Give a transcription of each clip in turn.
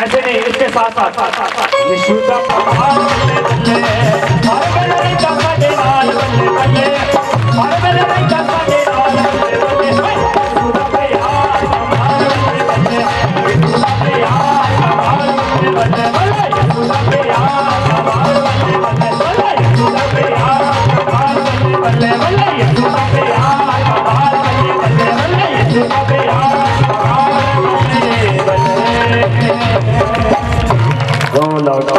ऐसे नहीं, इसके साथ साथ यीशु का प्रभाव बल्ले हर बल्ले का बड़े लाल बल्ले बल्ले हर बल्ले का बड़े लाल बल्ले बल्ले यीशु का प्यार हमार बल्ले यीशु का प्यार हमार बल्ले बल्ले यीशु का प्यार हमार बल्ले बल्ले यीशु का प्यार हमार बल्ले बल्ले यीशु का प्यार हमार बल्ले बल्ले यीशु का प्यार Oh, no, no.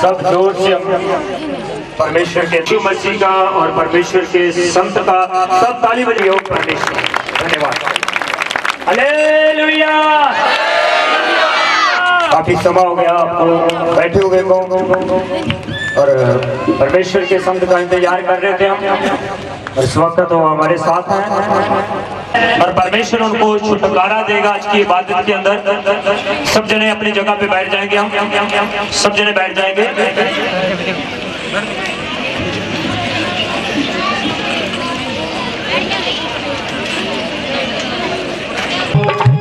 सब जोर से परमेश्वर के यीशु मसीह का और परमेश्वर के संत का सब ताली बजाइए परमेश्वर। धन्यवाद। हालेलुया। काफी समय हो गया आपको बैठे हुए को और परमेश्वर के संत का इंतजार कर रहे थे हम, और इस वक्त तो हमारे साथ हैं और परमेश्वर उनको छुटकारा देगा आज की इबादत के अंदर। सब जने अपनी जगह पे बैठ जाएंगे, हम सब जने बैठ जाएंगे।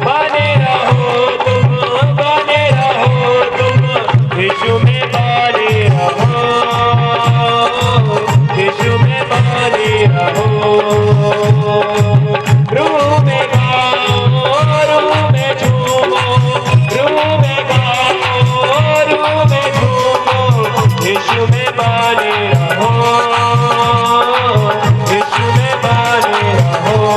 बने रहो तुम यीशु में बने रहो, यीशु में बने रहो। रूह में गाओ, रूह में झूमो, रूह में गाओ, रूह में झूमो, यीशु में बने रहो, यीशु में बने रहो।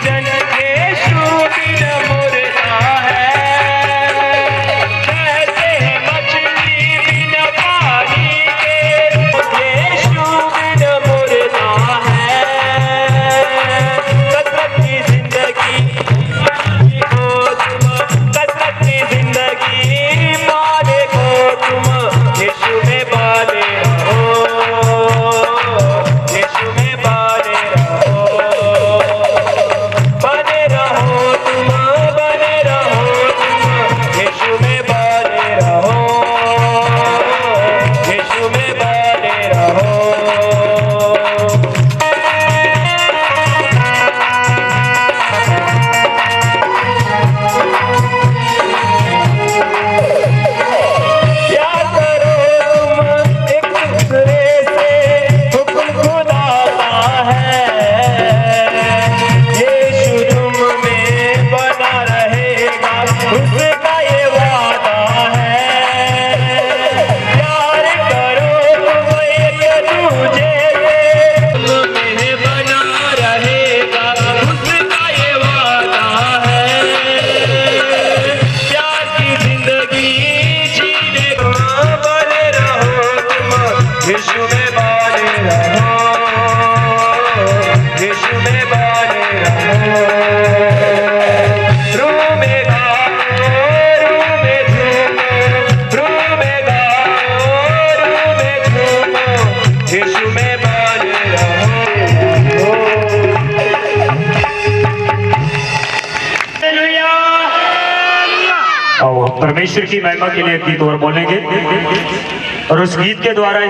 जन के शूर मुर्दा उसका ये वादा है, प्यार करो तुम एक दूजे से, बना रहेगा उसका ये वादा है, प्यार की जिंदगी जीने को बने रहो तुम यीशु में बने रहो, यीशु में बने रहो। रूह में गाओ, रूह में झूमो, रूह में गाओ, रूह में झूमो, यीशु में बने रहो। हालेलुया। और परमेश्वर की महिमा के लिए एक गीत और बोलेंगे और उस गीत के द्वारा ही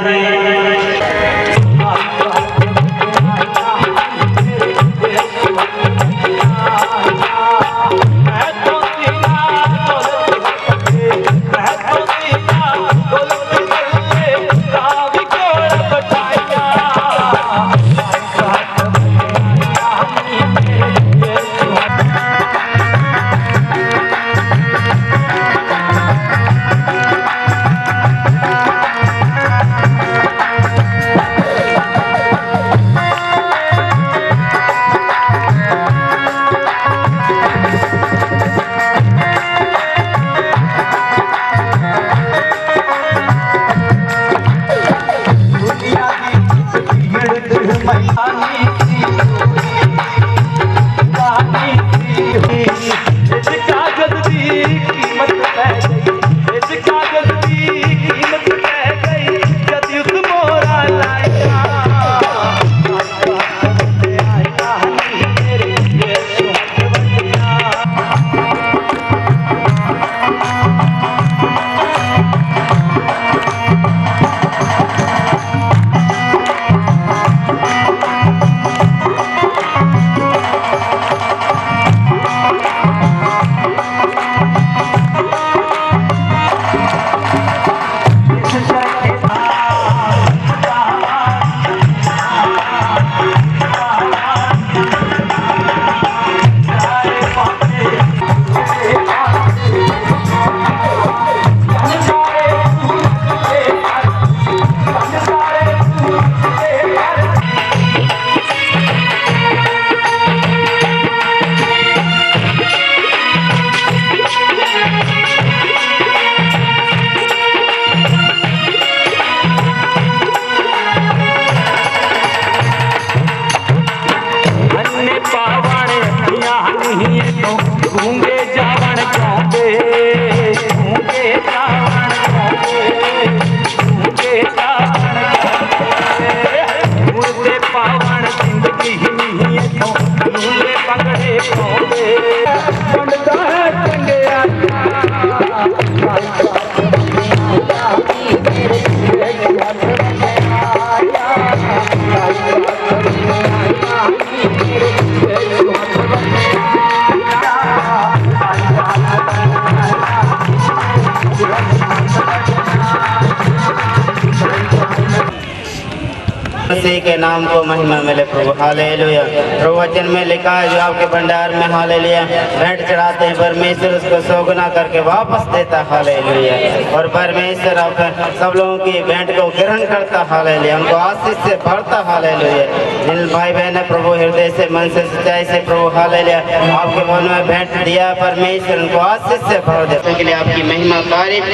मसीह के नाम को महिमा मिले प्रभु। हालेलुया। प्रभु वचन में लिखा है जो आपके भंडार में हालेलुया भेंट चढ़ाते हैं परमेश्वर उसको सौगुना करके वापस देता है। हालेलुया। और परमेश्वर आप सब लोगों की भेंट को ग्रहण करता है। हालेलुया। उनको आशीष से भरता। हालेलुया। जिन भाई बहन है प्रभु हृदय से मन से सच्चाई से प्रभु हालेलुया आपके मन में भेंट दिया परमेश्वर उनको आशीष से भर देने के लिए आपकी महिमा तारीफ।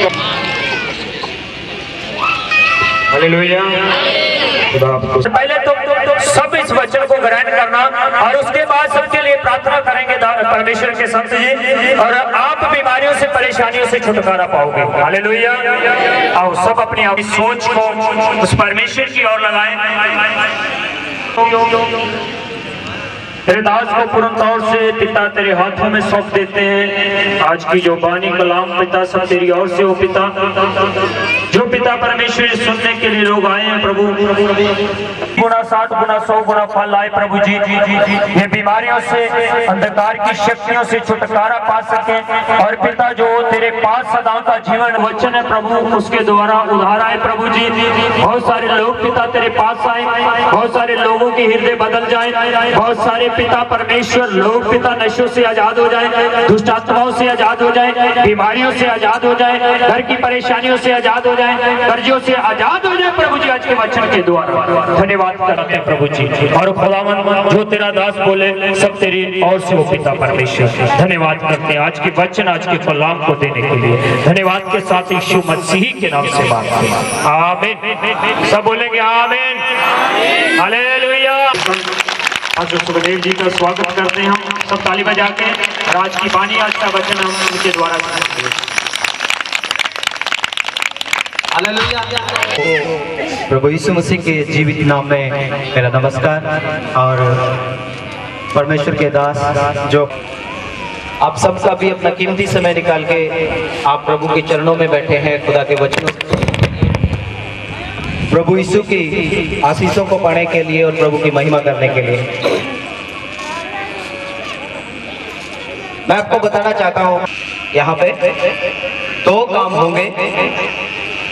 हालेलुया। पहले तो सब इस वचन को ग्रहण करना और उसके बाद सबके लिए प्रार्थना करेंगे परमेश्वर के संत जी, और आप बीमारियों से परेशानियों से छुटकारा पाओगे। हालेलुया। आओ सब अपनी अपनी सोच को उस परमेश्वर की ओर लगाएं। तेरे दास को पूर्ण तौर से पिता तेरे हाथों में सौंप देते हैं। आज की जो बानी कलाम पिता सब तेरी ओर से हो पिता, जो पिता परमेश्वर सुनने के लिए लोग आए हैं प्रभु गुना 60 गुना 100 गुना फल आए प्रभु जी। ये बीमारियों से, अंधकार की शक्तियों से छुटकारा पा सके। और पिता जो तेरे पास सदा का जीवन वचन है प्रभु, उसके द्वारा उद्धार आए प्रभु जी। बहुत सारे लोग पिता तेरे पास आए, बहुत सारे लोगों के हृदय बदल जाए, बहुत सारे पिता परमेश्वर लोग पिता नशों से आजाद हो जाए, दुष्ट आत्माओं से आजाद हो जाए, बीमारियों से आजाद हो जाए, घर की परेशानियों से आजाद हो जाए, कर्जों से आजाद हो जाए प्रभु जी आज के वचन के द्वारा। धन्यवाद करते हैं प्रभु जी। और खुदावन जो तेरा दास बोले सब तेरी और से वो पिता परमेश्वर, धन्यवाद करते हैं आज के वचन, आज के कलाम को देने के लिए। धन्यवाद के साथ यीशु मसीह के नाम से बात करें, आमीन। सब बोलेंगे आमीन, हालेलुया। आज सुखदेव जी का स्वागत करते हैं हम सब ताली बजा के। और आज की वाणी, आज का वचन हम उनके द्वारा सुनेंगे। प्रभु यीशु मसीह के जीवित नाम में मेरा नमस्कार। और परमेश्वर के दास जो आप सबका भी अपना कीमती समय निकाल के आप प्रभु के चरणों में बैठे हैं, खुदा के वचनों प्रभु यीशु की आशीषों को पाने के लिए और प्रभु की महिमा करने के लिए। मैं आपको बताना चाहता हूं, यहाँ पे 2 काम होंगे,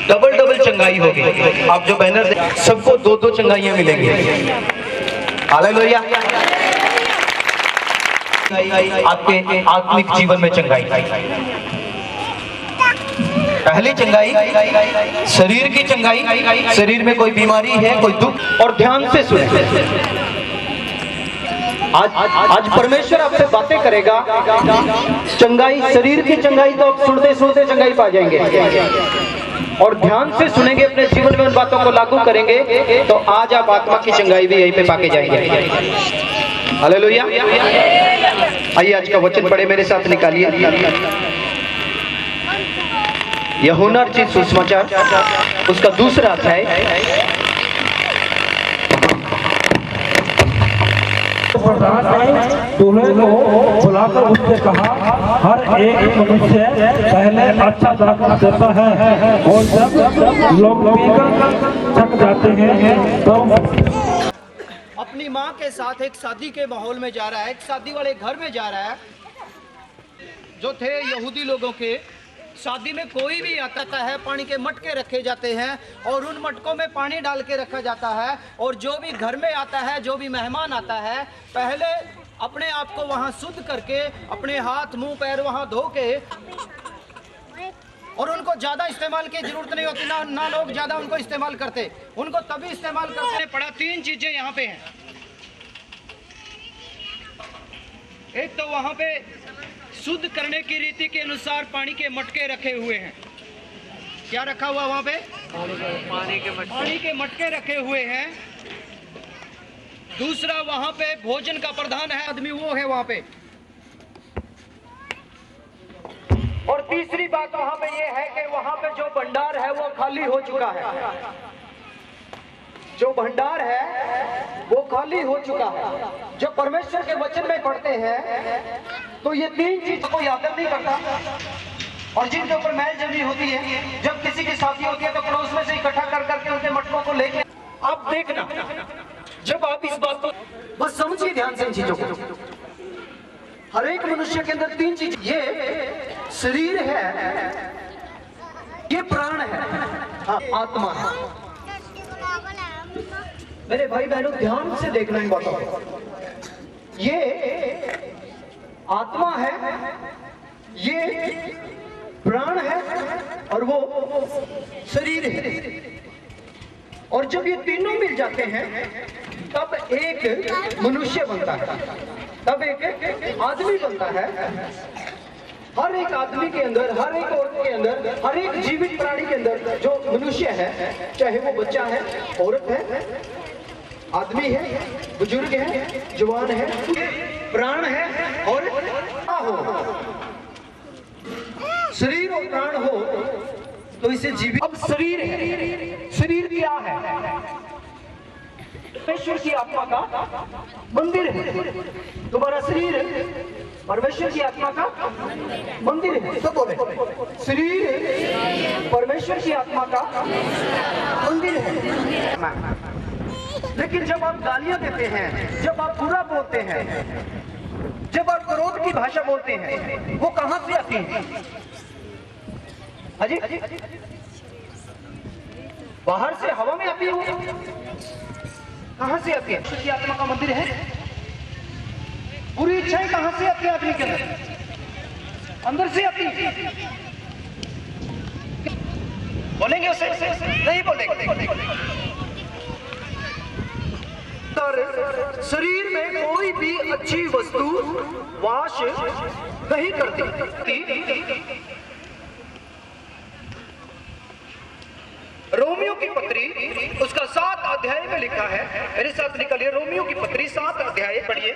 डबल डबल चंगाई होगी। आप जो बैनर सबको 2-2 चंगाइयां मिलेंगी। हालेलुया। आपके आत्मिक जीवन में चंगाई। पहली चंगाई शरीर की चंगाई। शरीर में कोई बीमारी है, कोई दुख, और ध्यान से सुने। आज परमेश्वर आपसे बातें करेगा। चंगाई, शरीर की चंगाई तो आप सुनते सुनते चंगाई पा जाएंगे, और ध्यान से सुनेंगे, अपने जीवन में उन बातों को लागू करेंगे, तो आज आप आत्मा की चंगाई भी यहीं पे पाके जाएंगे। हालेलुया। आइए आज का वचन पढ़े, मेरे साथ निकालिए यूहन्ना रचित सुसमाचार, उसका 2रा अध्याय। दूल्हे को बुलाकर उससे कहा, हर एक मनुष्य पहले अच्छा दाखिला देता है, और जब लोग पीकर थक जाते हैं तो अपनी माँ के साथ एक शादी के माहौल में जा रहा है, एक शादी वाले घर में जा रहा है। जो थे यहूदी लोगों के शादी में कोई भी आता है, पानी के मटके रखे जाते हैं और उन मटकों में पानी डाल के रखा जाता है। और जो भी घर में आता है, जो भी मेहमान आता है, पहले अपने आप को वहाँ शुद्ध करके, अपने हाथ मुंह पैर वहाँ धो के, और उनको ज़्यादा इस्तेमाल की जरूरत नहीं होती, ना लोग ज़्यादा उनको इस्तेमाल करते, उनको तभी इस्तेमाल करते पड़ा। 3 चीज़ें यहाँ पे हैं। एक तो वहाँ पे शुद्ध करने की रीति के अनुसार पानी के मटके रखे हुए हैं। क्या रखा हुआ वहाँ पे? पानी के मटके रखे हुए हैं। दूसरा, वहाँ पे भोजन का प्रधान है आदमी, वो है वहाँ पे। और तीसरी बात वहाँ पे ये है कि वहाँ पे जो भंडार है वो खाली हो चुका है। जो भंडार है वो खाली हो चुका है। जब परमेश्वर के वचन में पढ़ते हैं तो ये 3 चीज को याद नहीं करता, और जिनके ऊपर मैल जमी होती है, जब किसी की शादी होती है तो पड़ोस में से इकट्ठा कर करके उनके मटकों को लेके, आप देखना, जब आप इस बात को बस समझिए ध्यान से इन चीजों को। हर एक मनुष्य के अंदर 3 चीज, ये शरीर है, ये प्राण है, हाँ, आत्मा है। मेरे भाई बहनों ध्यान से देखना इन बातों को। ये आत्मा है, ये प्राण है, और वो शरीर है। और जब ये तीनों मिल जाते हैं तब एक मनुष्य बनता है, तब एक आदमी बनता है। हर एक आदमी के अंदर, हर एक औरत के अंदर, हर एक जीवित प्राणी के अंदर जो मनुष्य है, चाहे वो बच्चा है, औरत है, आदमी है, बुजुर्ग है, जवान है, प्राण है, और हो, शरीर और प्राण हो तो इसे जीवित। अब शरीर है, शरीर क्या है? परमेश्वर की आत्मा का मंदिर है। तुम्हारा शरीर परमेश्वर की आत्मा का मंदिर है। सब बोले, शरीर परमेश्वर की आत्मा का मंदिर है। लेकिन जब आप गालियां देते हैं, जब आप बुरा बोलते हैं, जब आप क्रोध की भाषा बोलते हैं, वो कहां से आती है? हाजी, बाहर से हवा में आती है वो? कहां से आती है? की आत्मा का मंदिर है। बुरी इच्छाएं कहां से आती है आदमी के अंदर? अंदर से आती है। बोलेंगे उसे? नहीं बोलेंगे। शरीर में कोई भी अच्छी वस्तु वास नहीं करती। रोमियो की पत्री उसका 7 अध्याय में लिखा है, मेरे साथ निकलिए, रोमियो की पत्री 7 अध्याय पढ़िए।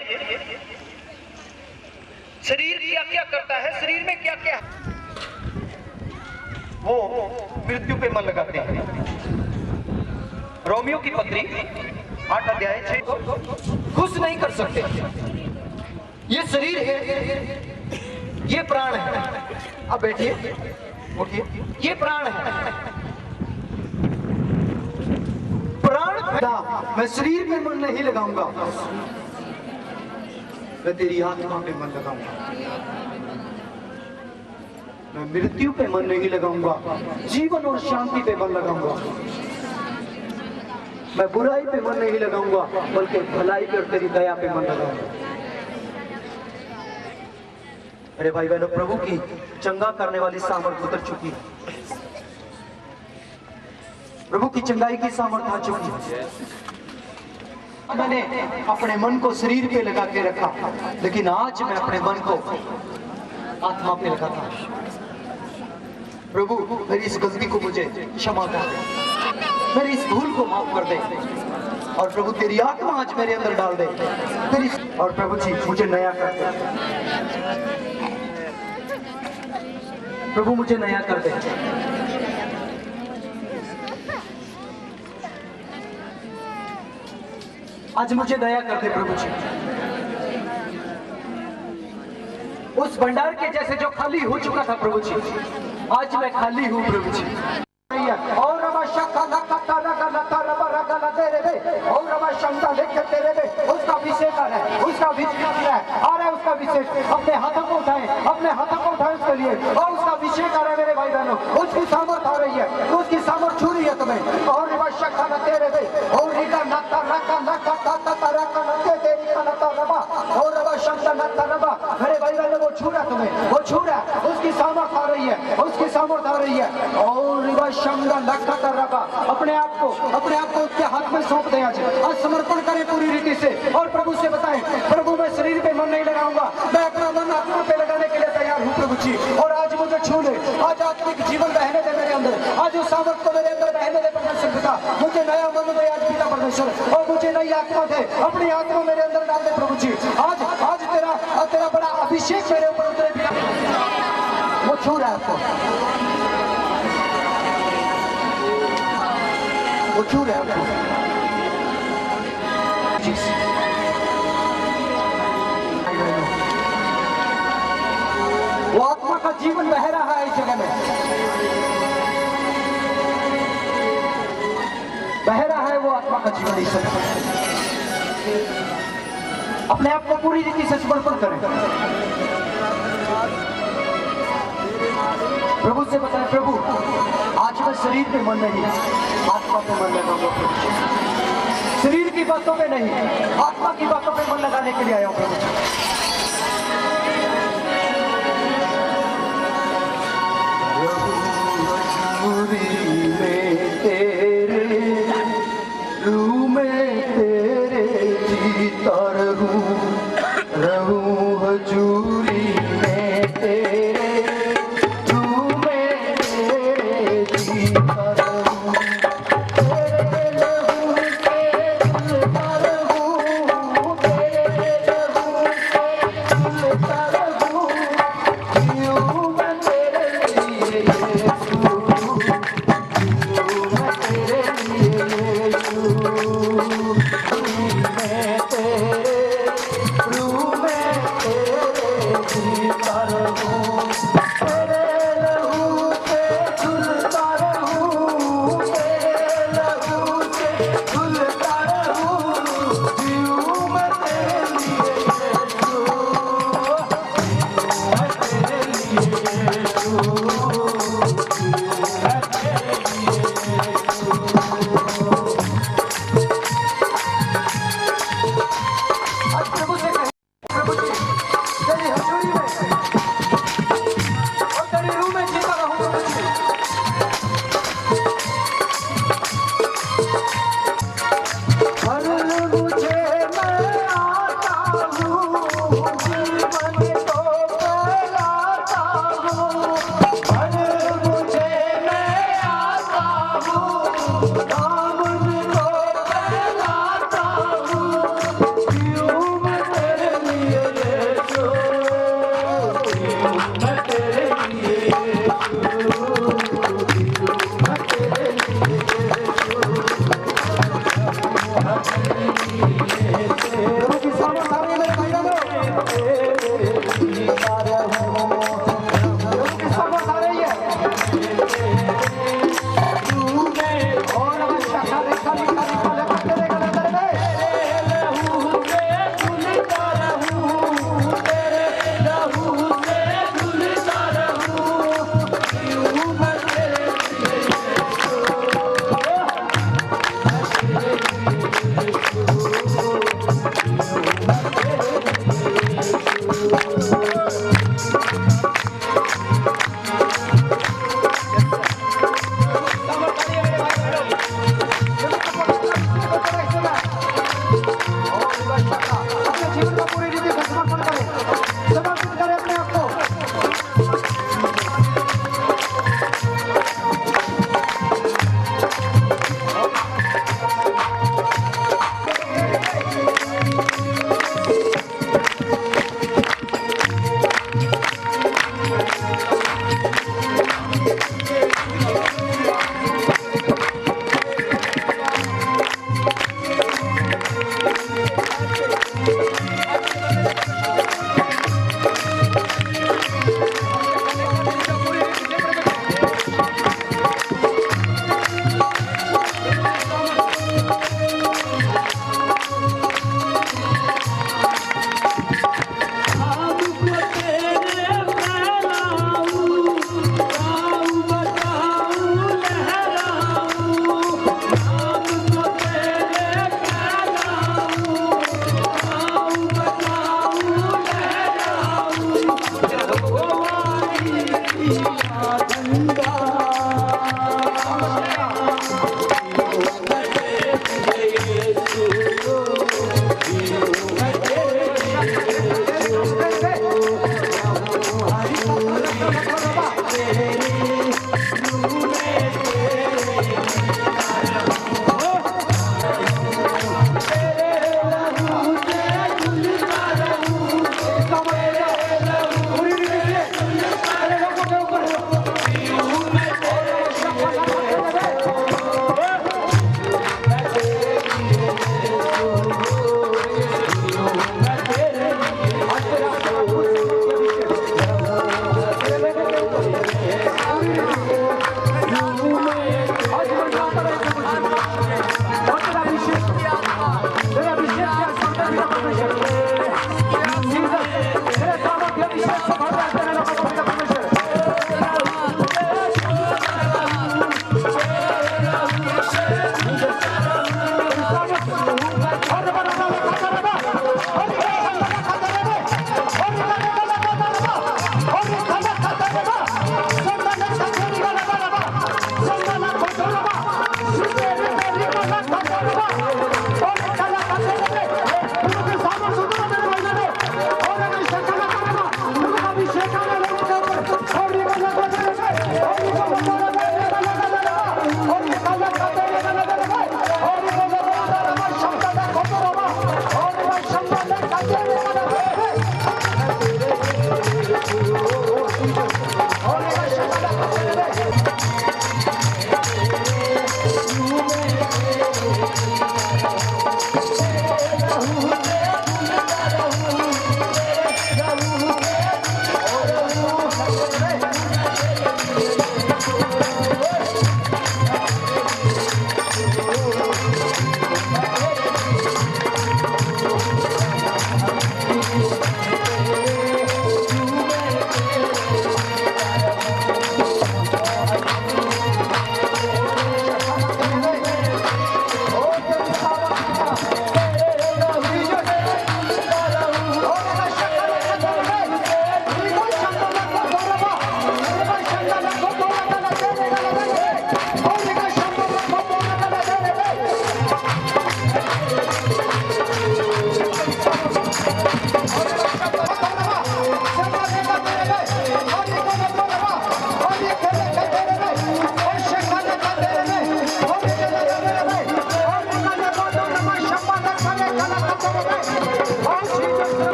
शरीर क्या क्या करता है, शरीर में क्या क्या, वो मृत्यु पे मन लगाते हैं। रोमियो की पत्री 8 अध्याय 6 को खुश नहीं कर सकते। ये शरीर है, ये प्राण है। अब बैठिए, उठिए, ये प्राण है। प्राण मैं शरीर में मन नहीं लगाऊंगा, मैं तेरी आत्मा पे मन लगाऊंगा। मैं मृत्यु पे मन नहीं लगाऊंगा, जीवन और शांति पे मन लगाऊंगा। मैं बुराई पे मन नहीं लगाऊंगा, बल्कि भलाई पे और तेरी दया पे मन लगाऊंगा। अरे भाई बहनों, प्रभु की चंगा करने वाली सामर्थ उतर चुकी है। प्रभु की चंगाई की सामर्थ आ चुकी है। मैंने अपने मन को शरीर पे लगा के रखा, लेकिन आज मैं अपने मन को आत्मा पे लगाता हूं। प्रभु मेरी इस गलती को मुझे क्षमा कर दे, मेरी इस भूल को माफ कर दे, और प्रभु तेरी आत्मा आज मेरे अंदर डाल दे तेरी। और प्रभु जी मुझे नया कर दे, प्रभु मुझे नया कर दे। आज मुझे दया कर दे प्रभु जी। उस भंडार के जैसे जो खाली हो चुका था प्रभु जी, आज मैं खाली हूँ प्रभु जी। और उसका विशेष है, उसका विशेष है, अरे उसका विशेष अपने हाथों को उठाए, अपने हाथों को उठाए उसके लिए, और उसका विशेष आ रहा है मेरे भाई बहनों। उसकी सामर्थ आ रही है, उसकी सामर्थ छू रही है तुम्हें। और मेरे भाई बहनों, वो छू रहा तुम्हें, वो छू रहा, उसकी सामर्थ आ रही है, उसकी सामर्थ आ रही है। और अपने आप को उसके हाथ में सौंप दे, आज समर्पण करें पूरी रीति से, और प्रभु से बताएं, प्रभु मैं शरीर पे मन नहीं लगाऊंगा, मैं अपना मन आत्मा पे लगाने के लिए तैयार हूँ प्रभु जी। और आज मुझे छू ले, आज आत्मिक जीवन बहने दे मेरे अंदर, आज उस सामर्थ को मेरे अंदर बहने दे परमेश्वर पिता। मुझे नया मन दे आज पिता परमेश्वर, और मुझे नई आत्मा दे, अपनी आत्मा मेरे अंदर डाल दे प्रभु जी। आज तेरा बड़ा अभिषेक मेरे ऊपर उतरे पिता। वो छू रहा है आपको, वो छू रहा है आपको। वो आत्मा का जीवन बह रहा है इस जगह में, बह रहा है वो आत्मा का जीवन इस जगह में। अपने आप को पूरी रीति से समर्पण करें, प्रभु से बताएं, प्रभु आज मैं शरीर पे मन नहीं, आत्मा पे मन लगाऊंगा। शरीर की बातों पे नहीं, आत्मा की बातों पे मन लगाने के लिए आया हूं प्रभु। में तेरे रूह में तेरे जीता रहूं हजूरी में तेरे रूह में तेरे जीता रहूं, तेरे लहू से जीता रहूं, तेरे लहू से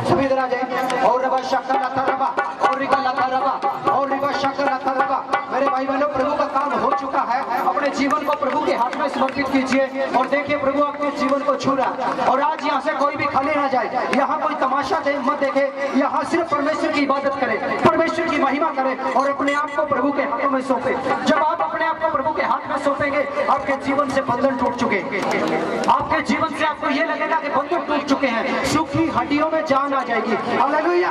सभी इधर आ जाए और रबा शक्कर लता रबा और रिका लता रबा और रिबा शक्कर लता रबा। मेरे भाई बहनों, प्रभु का काम हो चुका है। अपने जीवन को प्रभु के हाथ में समर्पित कीजिए और देखिए प्रभु आपके जीवन को छू रहा। और आज यहाँ से कोई भी खाली ना जाए, यहाँ कोई तमाशा मत देखे, यहाँ सिर्फ परमेश्वर की इबादत करे, परमेश्वर की महिमा करे और अपने आप को प्रभु के हाथों में सौंपे। जब आप अपने आप को प्रभु के हाथ में सौंपेंगे, आपके जीवन से बंधन टूट चुके, आपके जीवन से आपको ये लगेगा कि बंधन टूट चुके हैं, सूखी हड्डियों में जान आ जाएगी। Hallelujah,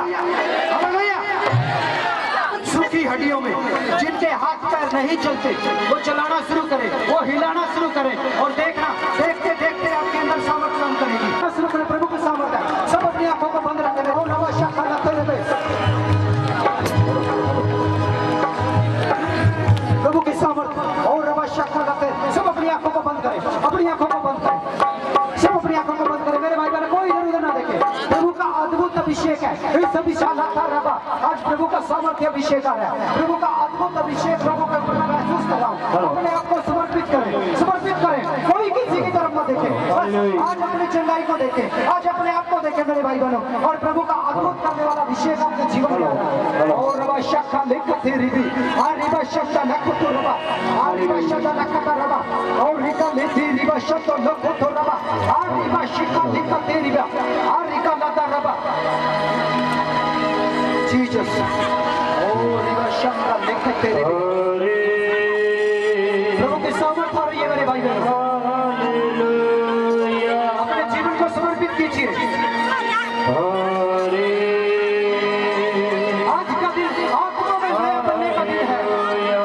hallelujah. सूखी हड्डियों में जिनके हाथ पैर नहीं चलते, वो चलाना शुरू करें, वो हिलाना शुरू करें और देखना, देखते देखते आपके अंदर सामर्थ काम करेगी। शुरू करें, प्रभु की सामर्थ है। सब अपनी आंखों को बंद रखें। वो नवा शाखा लगते प्रभु की सामर्थ और नवा शाखा लगते। सब अपनी आंखों को बंद करें, अपनी आंखों को बंद करें, सब अपनी आंखों को बंद करें। मेरे भाई बहन, कोई इधर उधर ना देखे। प्रभु का अद्भुत अभिषेक है। इस अभिषेक आज प्रभु का सामर्थ्य अभिषेक आ रहा है। प्रभु का अद्भुत अभिषेक प्रभु का महसूस कर रहा हूँ। अपने आप को समर्पित करें, समर्पित करें। कोई किसी की तरफ मत देखे, आज अपनी चंगाई को देखे, आज अपने आप को देखे मेरे भाई बहनों। और प्रभु का अद्भुत करने वाला अभिषेक आपके जीवन में है। और रबा शक्का लिखते रिबी और रिबा शक्का नकुतो रबा और रिबा शक्का नकता रबा और रिका लेती रिबा शक्का नकुतो रबा और रिबा शिका लिखते रिबा और रिका लता रबा। जीसस ओ रिवा शंका लिख तेरे प्रभु की सामर्थ आ रही है मेरे भाई बहनों। अपने जीवन को समर्पित कीजिए। आज का दिन आत्मा में नया बनने का दिन है। नया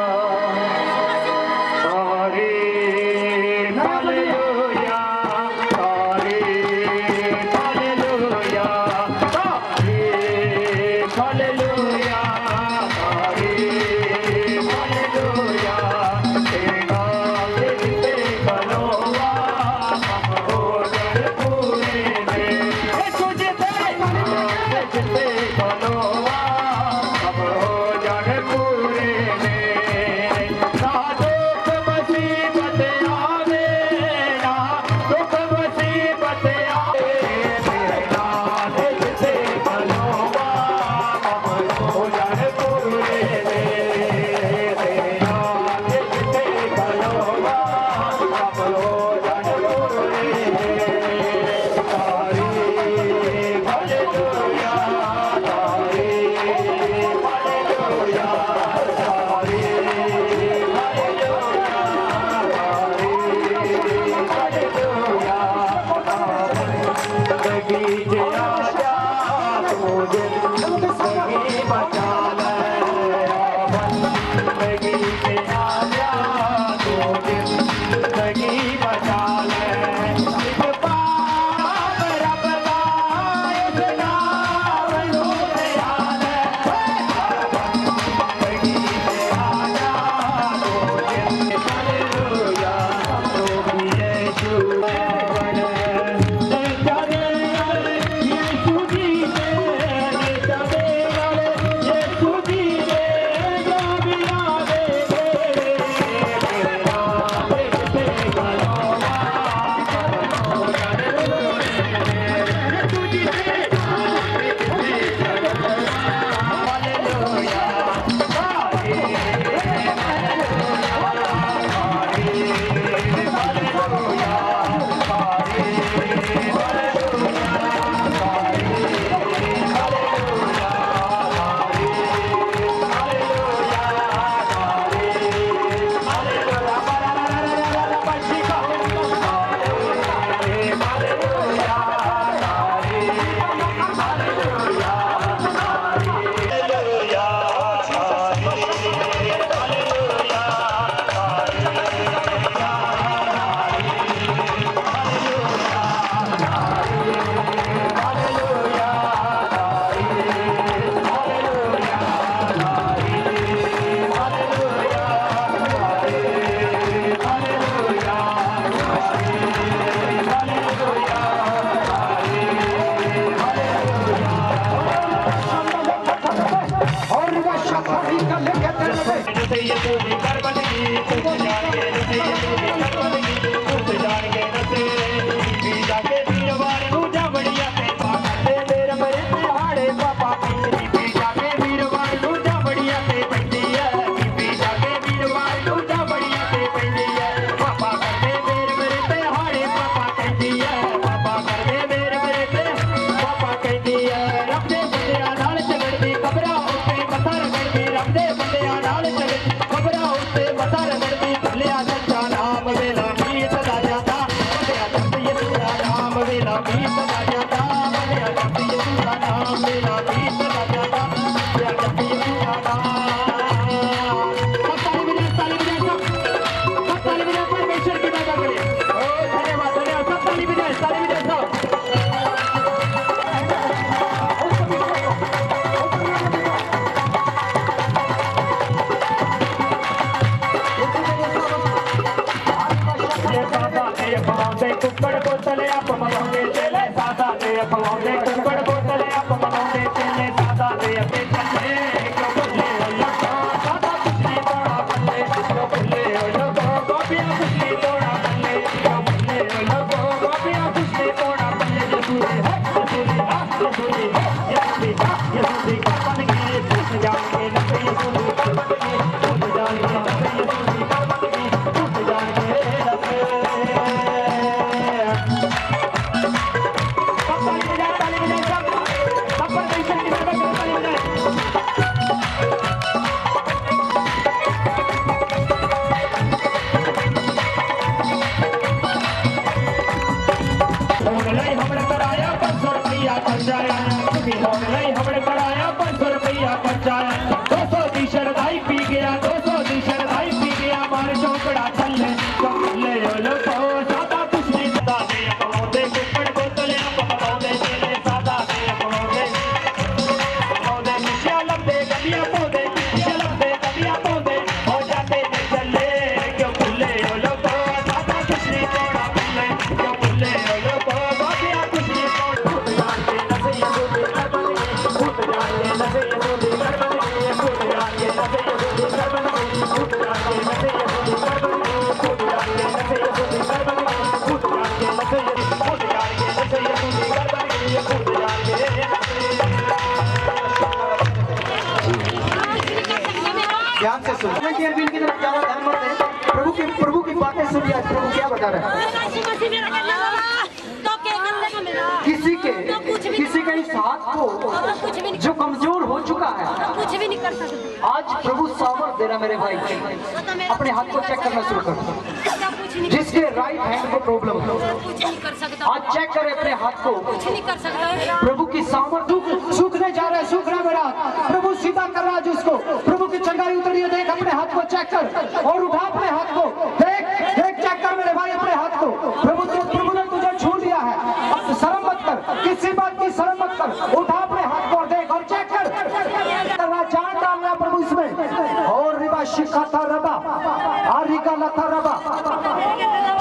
सुन। बिल की तरफ ज्यादा ध्यान मत दें, प्रभु की बातें सुनिए। आज प्रभु क्या बता रहे हैं? किसी के इस हाथ को जो कमजोर हो चुका है, कुछ भी नहीं कर सकते। आज प्रभु सामर्थ दे रहा मेरे भाई। अपने हाथ को चेक करना शुरू कर। जिसके राइट हैंड को प्रॉब्लम हो, कुछ नहीं कर सकता। आज चेक करे अपने हाथ को। कुछ नहीं कर सकता। प्रभु की सामर्थ सूखने जा रहा है, सूख रहा है मेरा हाथ। प्रभु सीधा कर रहा है जिसको। प्रभु की चंगाई उतरी है। देख अपने हाथ को चेक कर और उठा अपने हाथ को। देख चेक कर मेरे भाई अपने हाथ को। प्रभु ने तुझे छू लिया है। अब शर्म मत कर, किसी बात की शर्म मत कर। उठा अपने हाथ को और देख और चेक कर। जान डालना प्रभु इसमें। और रिबा शिखाता रबा आरिका लता रबा।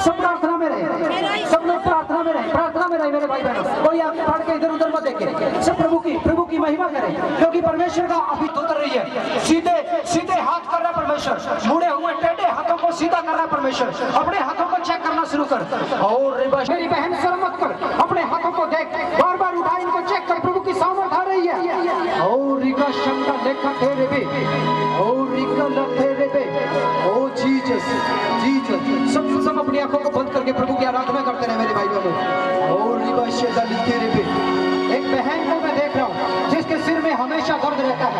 सब प्रार्थना में रहे, सब लोग प्रार्थना में रहे, प्रार्थना में रहे मेरे भाई बहनों। कोई आप पढ़ के इधर उधर मत देखे। सब प्रभु की महिमा करें, क्योंकि परमेश्वर का अभी तो उतर रही है। सीधे हाथ कर रहा परमेश्वर। मुड़े हुए टेढ़े हाथों को सीधा कर रहा परमेश्वर। अपने हाथों को चेक करना शुरू कर। और मेरी बहन शर्म मत कर, अपने हाथों को देख, बार बार उठा, इनको चेक कर। प्रभु की सामर्थ आ रही है। और रिका शंका लेखा तेरे बे, और रिका लतेरे बे। ओ जीसस सब अपनी आंखों को बंद करके प्रभु की आराधना करते रहे मेरे भाई बहनों। और रिबा शेदा तेरे बे। एक बहन को मैं देख रहा हूँ जिसके सिर में हमेशा दर्द रहता है।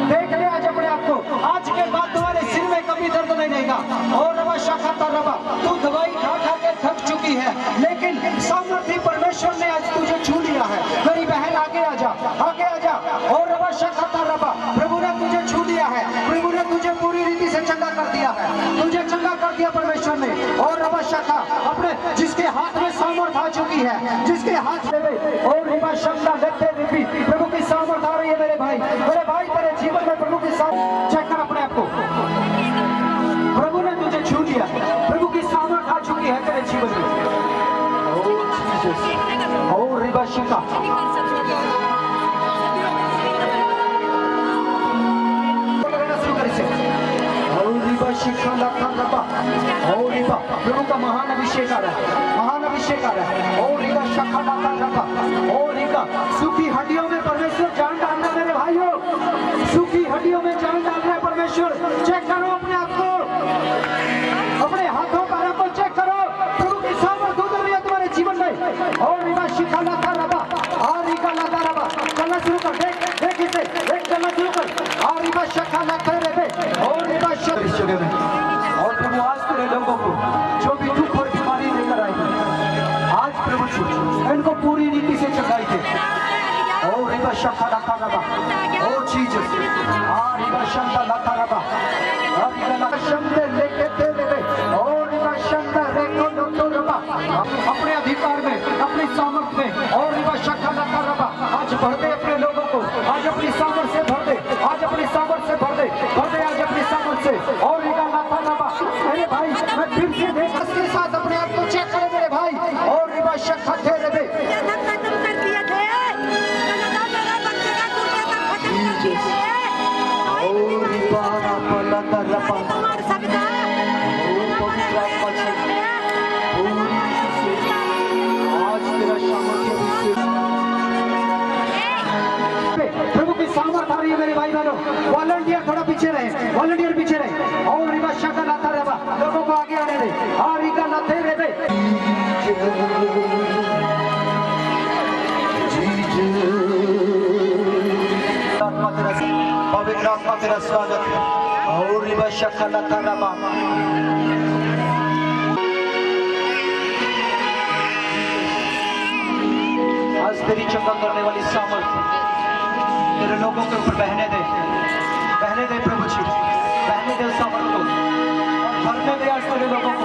देख ले आज अपने आप को। आज के बाद तुम्हारे सिर में कभी दर्द नहीं रहेगा। और रबा शाखा रबा, तू दवाई खा के थक चुकी है, लेकिन सामर्थी परमेश्वर ने आज तुझे छू लिया है। मेरी बहन आगे आ जा, आगे आ जा। और रबा शाखा रबा, प्रभु ने तुझे छू लिया है। प्रभु ने तुझे पूरी रीति से चंगा कर दिया है। तुझे चंगा कर दिया परमेश्वर ने। और रबा शाखा अपने जिसके हाथ में सामर्थ आ चुकी है, जिसके हाथ में और रिबा शंका लेते रिपी, प्रभु की सामर्थ आ रही है मेरे भाई तेरे जीवन में प्रभु की सामर्थ। चेक कर अपने आप को। प्रभु ने तुझे छू लिया, प्रभु की सामर्थ आ चुकी है तेरे जीवन में। और रिबा शंका प्रभु का महान अभिषेक आ रहा है, महान अभिषेक आ रहा है। और सूखी हड्डियों में परमेश्वर जान डालना मेरे भाइयों। सूखी हड्डियों में जान डालना है परमेश्वर। चेक करो अपने आप को, अपने हाथों पैरों को चेक करो। प्रभु की सामर्थ उतर रही है तुम्हारे जीवन में। और रिबा शिखा लता रबा आरिका लता रबा। चलना शुरू कर, देख इसे, देख चलना शुरू कर। और रिबा शिखा लता रबे और रिबा शिखा में। और प्रभु आज तेरे लोगों को जो भी दुख और बीमारी लेकर आएगी, आज प्रभु इनको पूरी रीति से चंगाई दे। और रिबा शखा लता रबा, ओ जीसस, आ रिबा शंता लता रबा, आ रिबा लता शंते लेके तेरे में। और रिबा शंता रेको लतो रबा, अपने अधिकार में, अपनी सामर्थ में। और रिबा शखा लता रबा, आज भर दे अपने लोगों को, आज अपनी सामर्थ से भर दे, आज अपनी सामर्थ से भर दे, भर दे आज अपनी सामर्थ से। और रिबा लता रबा, मेरे भाई मैं फिर से देख के साथ अपने आप को चेक करे मेरे भाई। और रिबा शखा तेरे में प्रभु की सामर्थ आ रही है मेरे भाई बहनों। वॉलंटियर थोड़ा पीछे रहे, वॉलंटियर पीछे रहे। और रिबा शका लाता रबा, लोगों को आगे आने दे। आरिका लाते रे पवित्र आत्मा तेरा स्वागत है। और रिबा शका लाता रबा, आज तेरी चंगा करने वाली सामर्थ तेरे लोगों के ऊपर बहने दे प्रभु जी, बहने दे सामर्थ को। और भरने दे आज तेरे लोगों को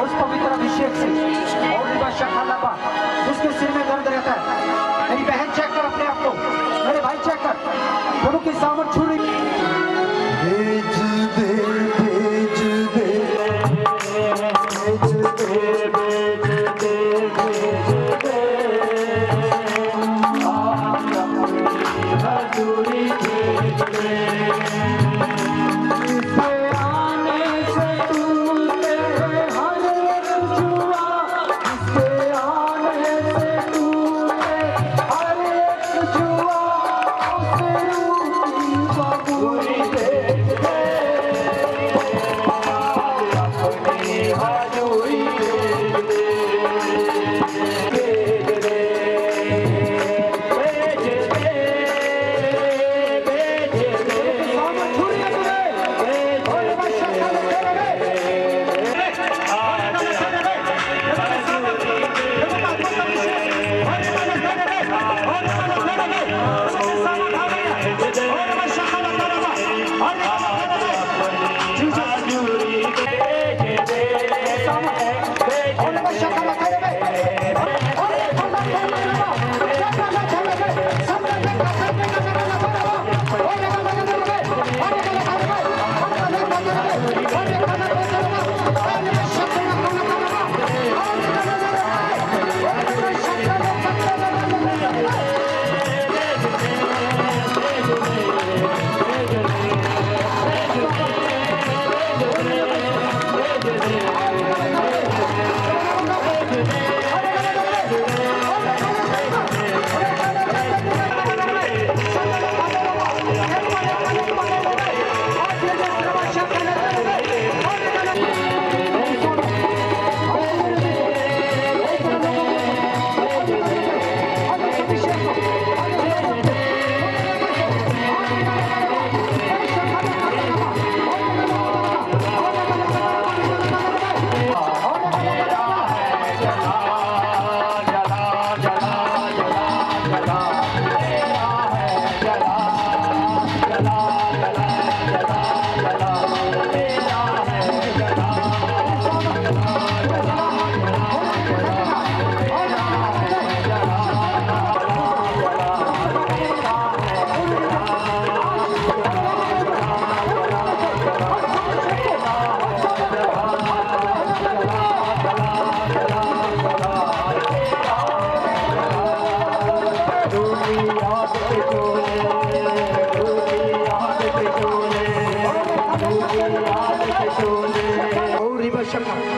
उस पवित्र अभिषेक से। और रिबा शका लाता, जिसके सिर में दर्द रहता है, मेरी बहन चेक कर अपने आप को, मेरे भाई चेक कर। प्रभु की सामर्थ छू रही। भेज दे भेज दे भेज दे भेज दे भेज दे हजूरी भेज दे। इसे आने से तूने हर एक जुआ, इसे आने से तूने हर एक जुआ, उसे रूठी बबूरी भेज दे।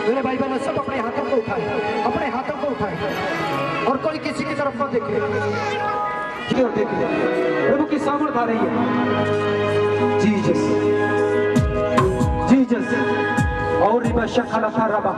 मेरे भाई बहनों सब अपने हाथों को उठाए, अपने हाथों को उठाए और कोई किसी की तरफ न देखे। की ओर देखे, प्रभु की सामर्थ आ रही है। जीसस जीसस और रिबा शक्ल था रबा